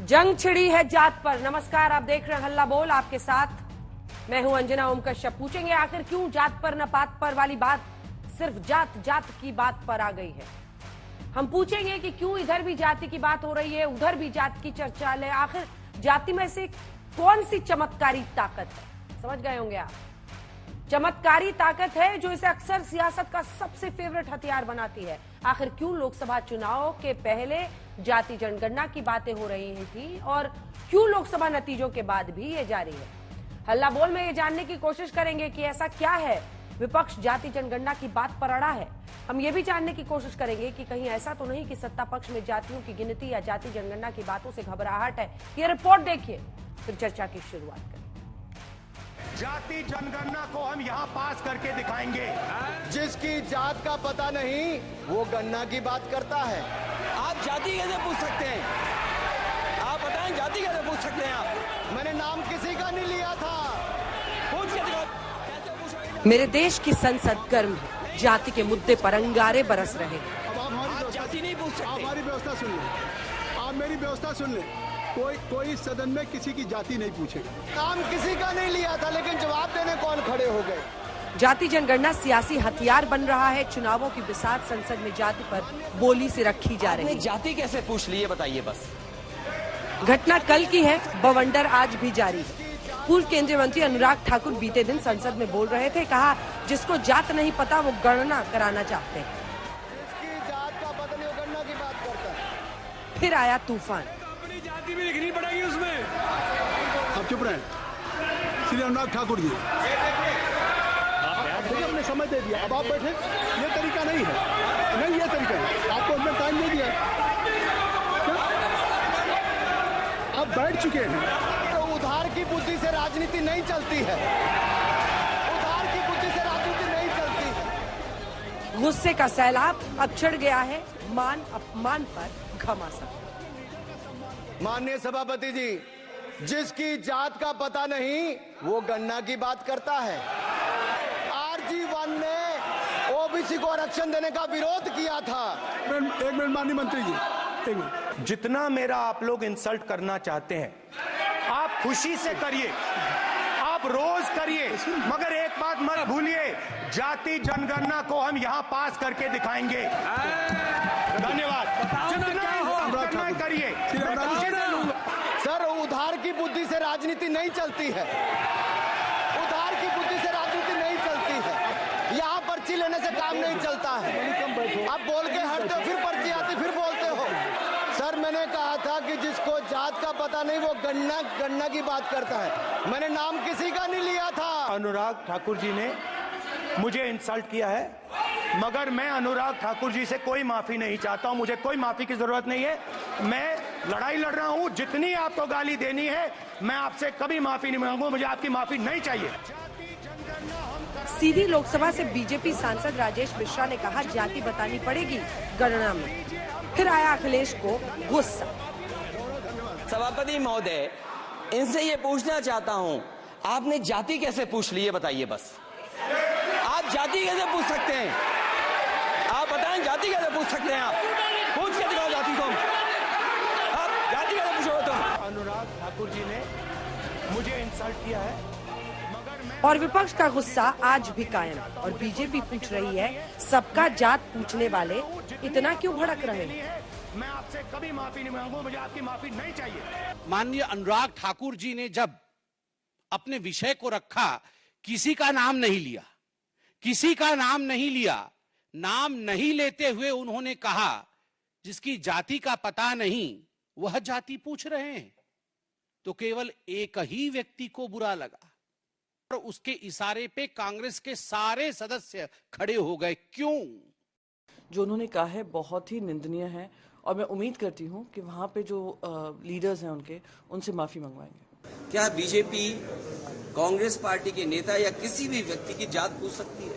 जंग छिड़ी है जात पर। नमस्कार, आप देख रहे हैं हल्ला बोल, आपके साथ मैं हूं अंजना ओम कश्यप। पूछेंगे आखिर क्यों जात पर न पात पर वाली बात सिर्फ जात जात की बात पर आ गई है। हम पूछेंगे कि क्यों इधर भी जाति की बात हो रही है, उधर भी जात की चर्चा है। आखिर जाति में से कौन सी चमत्कारी ताकत है? समझ गए होंगे आप, चमत्कारी ताकत है जो इसे अक्सर सियासत का सबसे फेवरेट हथियार बनाती है। आखिर क्यों लोकसभा चुनाव के पहले जाति जनगणना की बातें हो रही थी और क्यों लोकसभा नतीजों के बाद भी ये जारी है। हल्ला बोल में ये जानने की कोशिश करेंगे कि ऐसा क्या है विपक्ष जाति जनगणना की बात पर अड़ा है। हम ये भी जानने की कोशिश करेंगे कि कहीं ऐसा तो नहीं कि सत्ता पक्ष में जातियों की गिनती या जाति जनगणना की बातों से घबराहट है। ये रिपोर्ट देखिए, फिर चर्चा की शुरुआत करें। जाति जनगणना को हम यहाँ पास करके दिखाएंगे। जिसकी जात का पता नहीं वो गणना की बात करता है। आप जाति कैसे पूछ सकते हैं? आप बताएं, जाति कैसे पूछ सकते हैं आप? मैंने नाम किसी का नहीं लिया था। पूछ के दिखाओ। मेरे देश की संसद गर्म है, जाति के मुद्दे पर अंगारे बरस रहे। आप जाति नहीं पूछ सकते। आप हमारी व्यवस्था सुन लें, आप मेरी व्यवस्था सुन लें। कोई सदन में किसी की जाति नहीं पूछेगा। नाम किसी का नहीं लिया था, लेकिन जवाब देने कौन खड़े हो गए। जाति जनगणना सियासी हथियार बन रहा है। चुनावों की बिसात संसद में जाति पर बोली से रखी जा रही है। जाति कैसे पूछ ली, ये बताइए बस। घटना कल की है, बवंडर आज भी जारी है। पूर्व केंद्रीय मंत्री अनुराग ठाकुर बीते दिन संसद में बोल रहे थे, कहा जिसको जात नहीं पता वो गणना कराना चाहते हैं। जिसकी जात का पता नहीं वो गणना की बात करता है। फिर आया तूफान। अपनी जाति भी लिखनी पड़ेगी उसमें। आप चुप रहे श्री अनुराग ठाकुर जी। देखिए, हमने समय दे दिया, अब आप बैठे। ये तरीका नहीं है, नहीं ये तरीका है। आपको हमने टाइम दे दिया, आप बैठ चुके हैं। तो उधार की बुद्धि से राजनीति नहीं चलती है। उधार की बुद्धि से राजनीति नहीं चलती। गुस्से का सैलाब अब चढ़ गया है मान अपमान पर घमासान। माननीय सभापति जी, जिसकी जात का पता नहीं वो गणना की बात करता है। RG1 ने ओबीसी को आरक्षण देने का विरोध किया था। एक मिनट माननीय मंत्री जी, एक मिनट। जितना मेरा आप लोग इंसल्ट करना चाहते हैं, आप खुशी से करिए, आप रोज करिए, मगर एक बात मत भूलिए, जाति जनगणना को हम यहाँ पास करके दिखाएंगे। धन्यवाद। जितना करिए। सर, उधार की बुद्धि से राजनीति नहीं चलती है। उधार की बुद्धि से राजनीति नहीं चलती है। यहाँ पर्ची लेने से काम नहीं चलता है। आप बोल के हटते हो, फिर पर्ची आती, फिर बोलते हो। सर, मैंने कहा था कि जिसको जात का पता नहीं वो गणना की बात करता है। मैंने नाम किसी का नहीं लिया था। अनुराग ठाकुर जी ने मुझे इंसल्ट किया है, मगर मैं अनुराग ठाकुर जी से कोई माफी नहीं चाहता हूं। मुझे कोई माफी की जरूरत नहीं है। मैं लड़ाई लड़ रहा हूं। जितनी आपको गाली देनी है, मैं आपसे कभी माफी नहीं मांगूंगा। मुझे आपकी माफी नहीं चाहिए। सीधी लोकसभा से बीजेपी सांसद राजेश मिश्रा ने कहा जाति बतानी पड़ेगी गणना में। फिर आया अखिलेश को गुस्सा। सभापति महोदय, इनसे ये पूछना चाहता हूँ, आपने जाति कैसे पूछ ली, ये बताइए बस। आप जाति कैसे पूछ सकते हैं? आप बताएं, जाति कैसे पूछ सकते हैं? आप पूछ के दिखाओ जाति को। आप जाति कैसे पूछोगे तुम? अनुराग ठाकुर जी ने मुझे इंसल्ट किया है, और विपक्ष का गुस्सा आज भी कायम। और बीजेपी पूछ रही है, सबका जात पूछने वाले इतना क्यों भड़क रहे हैं? मैं आपसे कभी माफी नहीं मांगूंगा। मुझे आपकी माफी नहीं चाहिए। माननीय अनुराग ठाकुर जी ने जब अपने विषय को रखा, किसी का नाम नहीं लिया, किसी का नाम नहीं लिया। नाम नहीं लेते हुए उन्होंने कहा जिसकी जाति का पता नहीं वह जाति पूछ रहे हैं, तो केवल एक ही व्यक्ति को बुरा लगा और उसके इशारे पे कांग्रेस के सारे सदस्य खड़े हो गए। क्यों? जो उन्होंने कहा है बहुत ही निंदनीय है और मैं उम्मीद करती हूं कि वहां पे जो लीडर्स हैं उनसे माफी मंगवाएंगे। क्या बीजेपी कांग्रेस पार्टी के नेता या किसी भी व्यक्ति की जात पूछ सकती है?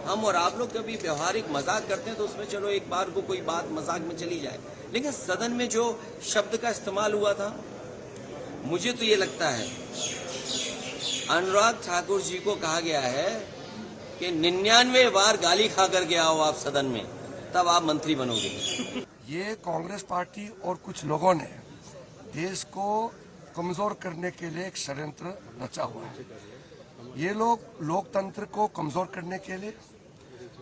हम और आप लोग कभी व्यवहारिक मजाक करते हैं तो उसमें चलो एक बार को कोई बात मजाक में चली जाए, लेकिन सदन में जो शब्द का इस्तेमाल हुआ था, मुझे तो ये लगता है अनुराग ठाकुर जी को कहा गया है कि 99 बार गाली खा कर के आओ आप सदन में, तब आप मंत्री बनोगे। ये कांग्रेस पार्टी और कुछ लोगों ने देश को कमजोर करने के लिए एक षड्यंत्र रचा हुआ है। ये लोग लोकतंत्र को कमजोर करने के लिए,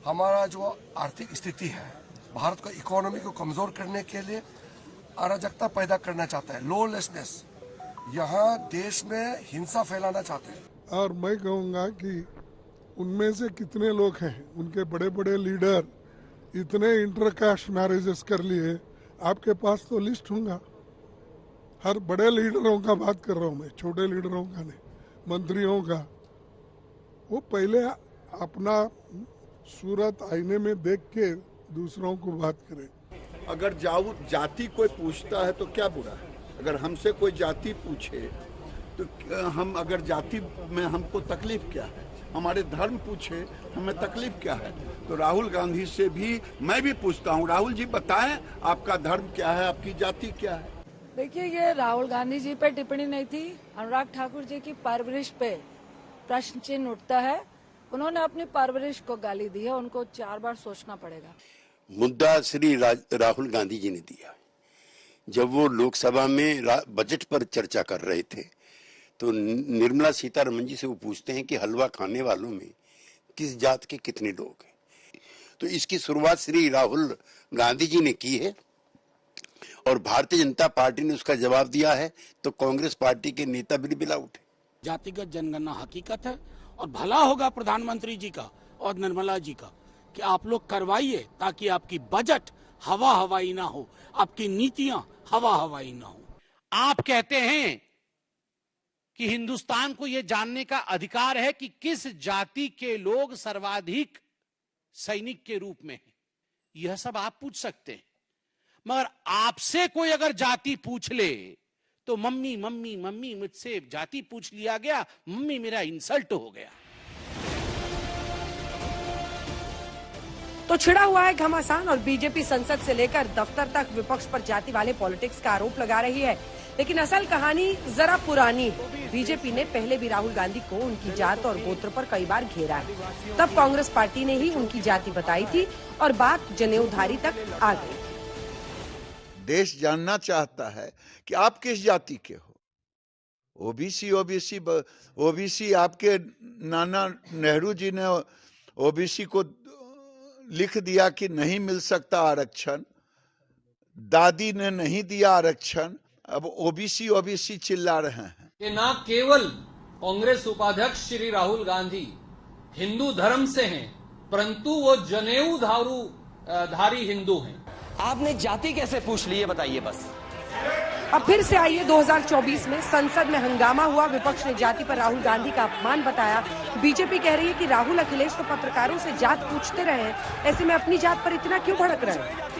हमारा जो आर्थिक स्थिति है, भारत को इकोनॉमी को कमजोर करने के लिए अराजकता पैदा करना चाहता है, लॉलेसनेस, यहाँ देश में हिंसा फैलाना चाहते हैं। और मैं कहूँगा कि उनमें से कितने लोग हैं, उनके बड़े बड़े लीडर इतने इंटरकास्ट मैरिजेस कर लिए, आपके पास तो लिस्ट होगा। हर बड़े लीडरों का बात कर रहा हूँ मैं, छोटे लीडरों का नहीं, मंत्रियों का। वो पहले अपना सूरत आईने में देख के दूसरों को बात करे। अगर जाति कोई पूछता है तो क्या बुरा है? अगर हमसे कोई जाति पूछे तो हम, अगर जाति में हमको तकलीफ क्या है? हमारे धर्म पूछे हमें तकलीफ क्या है? तो राहुल गांधी से भी मैं भी पूछता हूँ, राहुल जी बताएं आपका धर्म क्या है, आपकी जाति क्या है? देखिए, ये राहुल गांधी जी पे टिप्पणी नहीं थी, अनुराग ठाकुर जी की परवरिश पे प्रश्न चिन्ह उठता है। उन्होंने अपनी परवरिश को गाली दी है, उनको 4 बार सोचना पड़ेगा। मुद्दा श्री राहुल गांधी जी ने दिया। जब वो लोकसभा में बजट पर चर्चा कर रहे थे तो निर्मला सीतारमण जी से वो पूछते हैं कि हलवा खाने वालों में किस जात के कितने लोग हैं। तो इसकी शुरुआत श्री राहुल गांधी जी ने की है और भारतीय जनता पार्टी ने उसका जवाब दिया है, तो कांग्रेस पार्टी के नेता बिलबिला उठे। जातिगत जनगणना हकीकत है और भला होगा प्रधानमंत्री जी का और निर्मला जी का कि आप लोग करवाइए, ताकि आपकी बजट हवा हवाई ना हो, आपकी नीतियां हवा हवाई ना हो। आप कहते हैं कि हिंदुस्तान को यह जानने का अधिकार है कि किस जाति के लोग सर्वाधिक सैनिक के रूप में हैं। यह सब आप पूछ सकते हैं, मगर आपसे कोई अगर जाति पूछ ले तो मम्मी मम्मी मम्मी, मुझसे जाति पूछ लिया गया, मम्मी मेरा इंसल्ट हो गया। तो छिड़ा हुआ है घमासान और बीजेपी संसद से लेकर दफ्तर तक विपक्ष पर जाति वाले पॉलिटिक्स का आरोप लगा रही है। लेकिन असल कहानी जरा पुरानी है। बीजेपी ने पहले भी राहुल गांधी को उनकी जात और गोत्र पर कई बार घेरा है। तब कांग्रेस पार्टी ने ही उनकी जाति बताई थी और बात जनेऊधारी तक आ गई। देश जानना चाहता है कि आप किस जाति के हो। ओबीसी ओबीसी ओबीसी आपके नाना नेहरू जी ने ओबीसी को लिख दिया कि नहीं मिल सकता आरक्षण, दादी ने नहीं दिया आरक्षण, अब ओबीसी ओबीसी चिल्ला रहे हैं। कि ना केवल कांग्रेस उपाध्यक्ष श्री राहुल गांधी हिंदू धर्म से हैं, परंतु वो जनेऊ धारी हिंदू हैं। आपने जाति कैसे पूछ ली है बताइए बस। अब फिर से आइए 2024 में संसद में हंगामा हुआ। विपक्ष ने जाति पर राहुल गांधी का अपमान बताया। बीजेपी कह रही है कि राहुल अखिलेश तो पत्रकारों से जात पूछते रहे, ऐसे में अपनी जात पर इतना क्यों भड़क रहे हैं?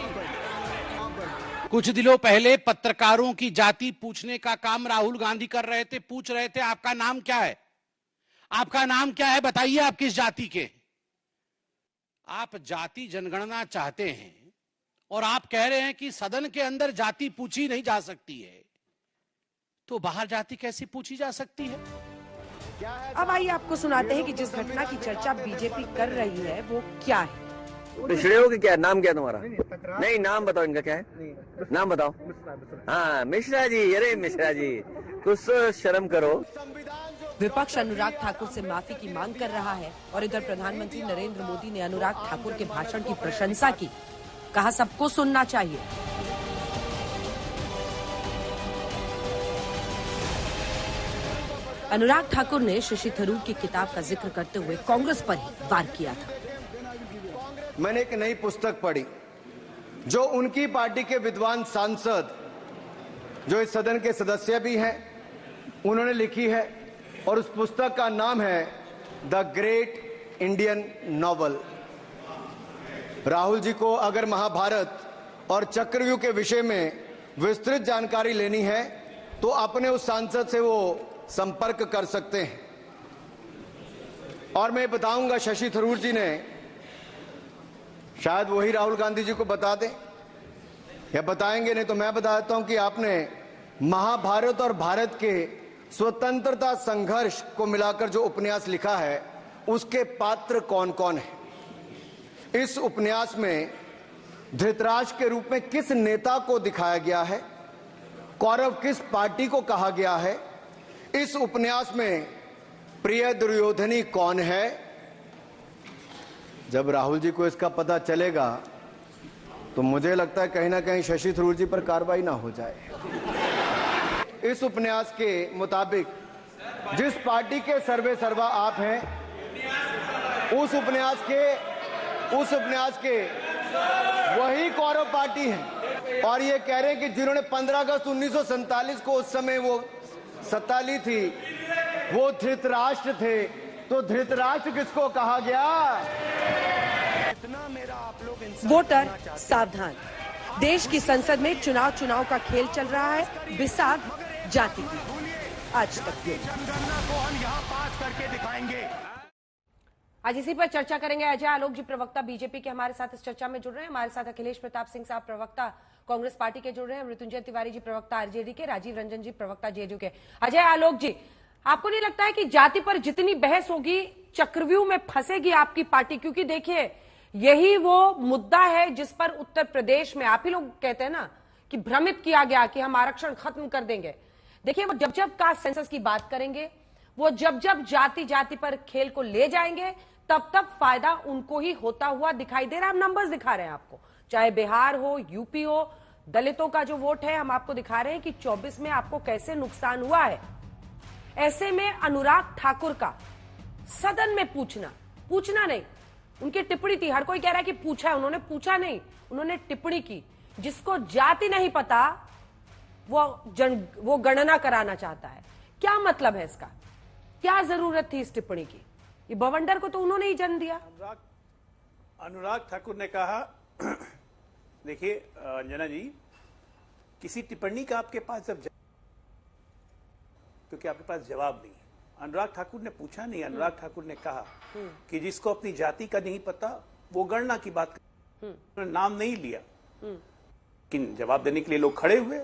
कुछ दिनों पहले पत्रकारों की जाति पूछने का काम राहुल गांधी कर रहे थे। पूछ रहे थे आपका नाम क्या है, आपका नाम क्या है, बताइए आप किस जाति के। आप जाति जनगणना चाहते हैं और आप कह रहे हैं कि सदन के अंदर जाति पूछी नहीं जा सकती है, तो बाहर जाति कैसे पूछी जा सकती है? अब आइए आपको सुनाते हैं कि जिस घटना की चर्चा बीजेपी कर रही है वो क्या है। पिछड़े हो कि क्या? नाम क्या तुम्हारा? नहीं, नाम बताओ इनका क्या है, नाम बताओ। हाँ, मिश्रा जी। अरे मिश्रा जी, कुछ शर्म करो। विपक्ष अनुराग ठाकुर से माफी की मांग कर रहा है और इधर प्रधानमंत्री नरेंद्र मोदी ने अनुराग ठाकुर के भाषण की प्रशंसा की। कहा सबको सुनना चाहिए। अनुराग ठाकुर ने शशि थरूर की किताब का जिक्र करते हुए कांग्रेस पर ही वार किया था। मैंने एक नई पुस्तक पढ़ी जो उनकी पार्टी के विद्वान सांसद, जो इस सदन के सदस्य भी हैं, उन्होंने लिखी है और उस पुस्तक का नाम है the great Indian novel. Rahul ji को अगर महाभारत और चक्रव्यूह के विषय में विस्तृत जानकारी लेनी है तो अपने उस सांसद से वो संपर्क कर सकते हैं। और मैं बताऊंगा, शशि थरूर जी ने, शायद वही राहुल गांधी जी को बता दें या बताएंगे, नहीं तो मैं बता देता हूं कि आपने महाभारत और भारत के स्वतंत्रता संघर्ष को मिलाकर जो उपन्यास लिखा है उसके पात्र कौन कौन है। इस उपन्यास में धृतराष्ट्र के रूप में किस नेता को दिखाया गया है कौरव किस पार्टी को कहा गया है, इस उपन्यास में प्रिय दुर्योधनी कौन है। जब राहुल जी को इसका पता चलेगा तो मुझे लगता है कहीं ना कहीं शशि थरूर जी पर कार्रवाई ना हो जाए। इस उपन्यास के मुताबिक जिस पार्टी के सर्वे सर्वा आप हैं, उस उपन्यास के वही कौरव पार्टी है। और ये कह रहे हैं कि जिन्होंने 15 अगस्त 1947 को उस समय वो सत्ता ली थी, वो धृतराष्ट्र थे। तो धृतराष्ट्र किसको कहा गया? वोटर सावधान, देश की संसद में चुनाव का खेल चल रहा है, बिसात जाति की। आज तक जनगणना को हम यहाँ पास करके दिखाएंगे। आज इसी पर चर्चा करेंगे। अजय आलोक जी प्रवक्ता बीजेपी के हमारे साथ इस चर्चा में जुड़ रहे हैं। हमारे साथ अखिलेश प्रताप सिंह साहब प्रवक्ता कांग्रेस पार्टी के जुड़ रहे हैं। मृत्युंजय तिवारी जी प्रवक्ता आरजेडी के, राजीव रंजन जी प्रवक्ता जेडीयू के। अजय आलोक जी, आपको नहीं लगता है कि जाति पर जितनी बहस होगी चक्रव्यूह में फंसेगी आपकी पार्टी? क्योंकि देखिए, यही वो मुद्दा है जिस पर उत्तर प्रदेश में आप ही लोग कहते हैं ना कि भ्रमित किया गया कि हम आरक्षण खत्म कर देंगे। देखिए, वो जब कास्ट सेंसस की बात करेंगे, वो जब जाति पर खेल को ले जाएंगे, तब फायदा उनको ही होता हुआ दिखाई दे रहा है। हम नंबर्स दिखा रहे हैं आपको, चाहे बिहार हो, यूपी हो, दलितों का जो वोट है हम आपको दिखा रहे हैं कि 24 में आपको कैसे नुकसान हुआ है। ऐसे में अनुराग ठाकुर का सदन में पूछना नहीं, उनकी टिप्पणी थी। हर कोई कह रहा है कि पूछा है, उन्होंने पूछा नहीं, उन्होंने टिप्पणी की। जिसको जाति नहीं पता वो गणना कराना चाहता है। क्या मतलब है इसका? क्या जरूरत थी इस टिप्पणी की? ये बवंडर को तो उन्होंने ही जन्म दिया। अनुराग ठाकुर ने कहा, देखिए अंजना जी, किसी टिप्पणी का आपके पास जब क्योंकि आपके पास जवाब नहीं। अनुराग ठाकुर ने पूछा नहीं, अनुराग ठाकुर ने कहा कि जिसको अपनी जाति का नहीं पता वो गणना की बात कर, नाम नहीं लिया। लेकिन जवाब देने के लिए लोग खड़े हुए,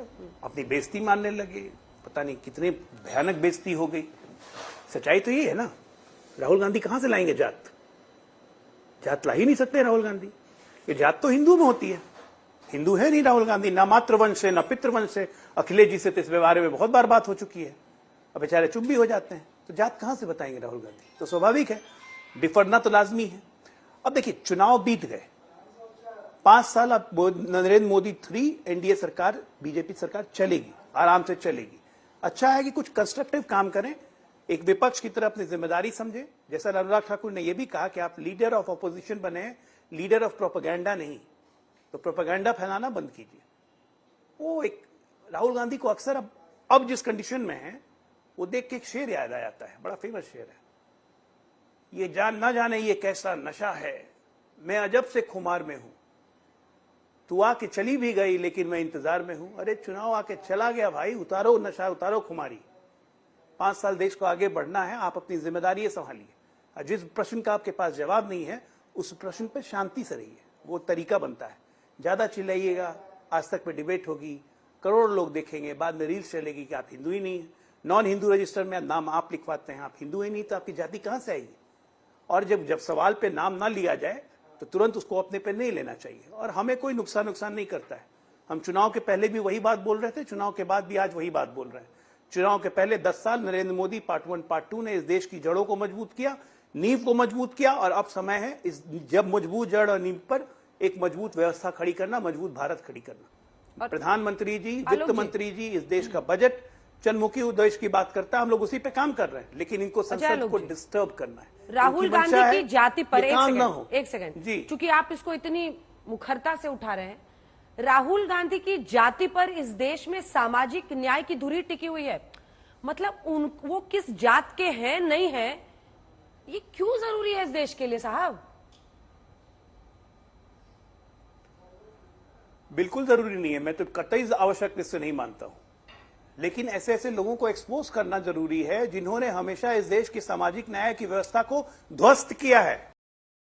अपनी बेइज्जती मानने लगे। पता नहीं कितने भयानक बेइज्जती हो गई। सच्चाई तो ये है ना, राहुल गांधी कहां से लाएंगे जात ला ही नहीं सकते राहुल गांधी। ये जात तो हिंदू में होती है, हिंदू है नहीं राहुल गांधी, ना मातृवंश है ना पितृवंश है। अखिलेश जी से तो इस बारे में बहुत बार बात हो चुकी है, अब बेचारे चुप भी हो जाते हैं। तो जात कहां से बताएंगे राहुल गांधी? तो स्वाभाविक है, डिफरना तो लाजमी है। अब देखिए, चुनाव बीत गए, 5 साल अब नरेंद्र मोदी 3 एनडीए सरकार, बीजेपी सरकार चलेगी, आराम से चलेगी। अच्छा है कि कुछ कंस्ट्रक्टिव काम करें, एक विपक्ष की तरह अपनी जिम्मेदारी समझे। जैसा अनुराग ठाकुर ने यह भी कहा कि आप लीडर ऑफ ऑपोजिशन बने, लीडर ऑफ प्रोपेगेंडा नहीं। तो प्रोपेगेंडा फैलाना बंद कीजिए। वो एक राहुल गांधी को अक्सर अब जिस कंडीशन में है वो देख के एक शेर याद आ जाता है, बड़ा फेमस शेर है, ये जान ना जाने ये कैसा नशा है, मैं अजब से खुमार में हूं, तू आके चली भी गई लेकिन मैं इंतजार में हूं। अरे चुनाव आके चला गया भाई, उतारो नशा, उतारो खुमारी। 5 साल देश को आगे बढ़ना है, आप अपनी जिम्मेदारी संभालिए। जिस प्रश्न का आपके पास जवाब नहीं है उस प्रश्न पर शांति से रहिए, वो तरीका बनता है। ज्यादा चिल्लाइएगा, आज तक पे डिबेट होगी, करोड़ लोग देखेंगे, बाद में रील्स चलेगी कि आप हिंदू ही नहीं है, नॉन हिंदू रजिस्टर में नाम आप लिखवाते हैं, आप हिंदू ही नहीं, तो आपकी जाति कहां से आएगी? और जब सवाल पे नाम ना लिया जाए तो तुरंत उसको अपने पे नहीं लेना चाहिए। और हमें कोई नुकसान नहीं करता है। हम चुनाव के पहले भी वही बात बोल रहे थे, चुनाव के बाद भी आज वही बात बोल रहे हैं। चुनाव के पहले 10 साल नरेंद्र मोदी पार्ट 1 पार्ट 2 ने इस देश की जड़ों को मजबूत किया, नींव को मजबूत किया, और अब समय है इस जब मजबूत जड़ और नींव पर एक मजबूत व्यवस्था खड़ी करना, मजबूत भारत खड़ी करना। प्रधानमंत्री जी, वित्त मंत्री जी, इस देश का बजट चंद्रमुखी उद्देश्य की बात करता है, हम लोग उसी पे काम कर रहे हैं, लेकिन इनको संसद को डिस्टर्ब करना है। राहुल गांधी की जाति पर एक सेकंड जी, चूंकि आप इसको इतनी मुखरता से उठा रहे हैं, राहुल गांधी की जाति पर इस देश में सामाजिक न्याय की धुरी टिकी हुई है। मतलब वो किस जात के हैं नहीं है, ये क्यों जरूरी है इस देश के लिए साहब? बिल्कुल जरूरी नहीं है, मैं तो कतई आवश्यक इससे नहीं मानता हूं। लेकिन ऐसे ऐसे लोगों को एक्सपोज करना जरूरी है जिन्होंने हमेशा इस देश की सामाजिक न्याय की व्यवस्था को ध्वस्त किया है।